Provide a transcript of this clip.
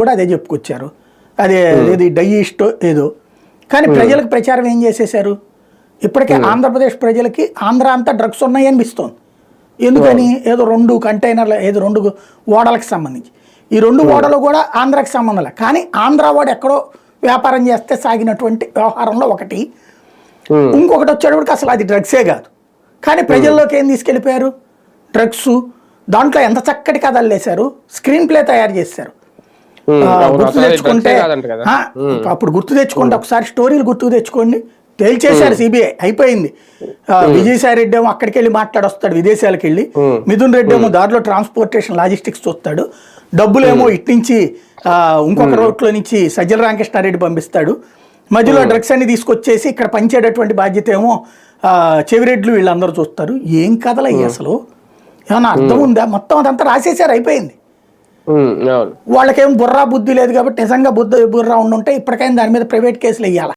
కూడా అదే చెప్పుకొచ్చారు. అదే ఏది డైయిస్టో ఏదో. కానీ ప్రజలకు ప్రచారం ఏం చేసేసారు? ఇప్పటికే ఆంధ్రప్రదేశ్ ప్రజలకి ఆంధ్ర అంతా డ్రగ్స్ ఉన్నాయి అనిపిస్తోంది. ఎందుకని? ఏదో 2 కంటైనర్ల ఏదో 2 ఓడలకు సంబంధించి. ఈ 2 ఓడలు కూడా ఆంధ్రాకి సంబంధం లేదు. కానీ ఆంధ్ర వాడు ఎక్కడో వ్యాపారం చేస్తే సాగినటువంటి వ్యవహారంలో ఒకటి. ఇంకొకటి వచ్చేటప్పటికి అసలు అది డ్రగ్సే కాదు. కానీ ప్రజల్లోకి ఏం తీసుకెళ్ళిపోయారు? డ్రగ్స్. దాంట్లో ఎంత చక్కటి కథలు వేశారు, స్క్రీన్ ప్లే తయారు చేశారు. గుర్తు తెచ్చుకుంటే అప్పుడు గుర్తు తెచ్చుకోండి, ఒకసారి స్టోరీలు గుర్తు తెచ్చుకోండి. తేల్చేశారు సిబిఐ, అయిపోయింది. విజయసాయి రెడ్డి ఏమో అక్కడికి వెళ్ళి మాట్లాడొస్తాడు విదేశాలకు వెళ్ళి, మిథున్ రెడ్డి ఏమో దారిలో ట్రాన్స్పోర్టేషన్ లాజిస్టిక్స్ చూస్తాడు, డబ్బులేమో ఇట్నుంచి ఇంకొక రోడ్లో నుంచి సజ్జల రామకృష్ణారెడ్డి పంపిస్తాడు. మధ్యలో డ్రగ్స్ అన్ని తీసుకొచ్చేసి ఇక్కడ పంచేటటువంటి బాధ్యత ఏమో చెవిరెడ్లు వీళ్ళందరూ చూస్తారు. ఏం కథలు అయ్యి అసలు ఏమన్నా అర్థం ఉందా? మొత్తం అదంతా రాసేసారు, అయిపోయింది. వాళ్ళకేం బుర్రా బుద్ధి లేదు కాబట్టి నిజంగా బుర్రా ఉండుంటే ఇప్పటికైనా దాని మీద ప్రైవేట్ కేసులు వేయాలి.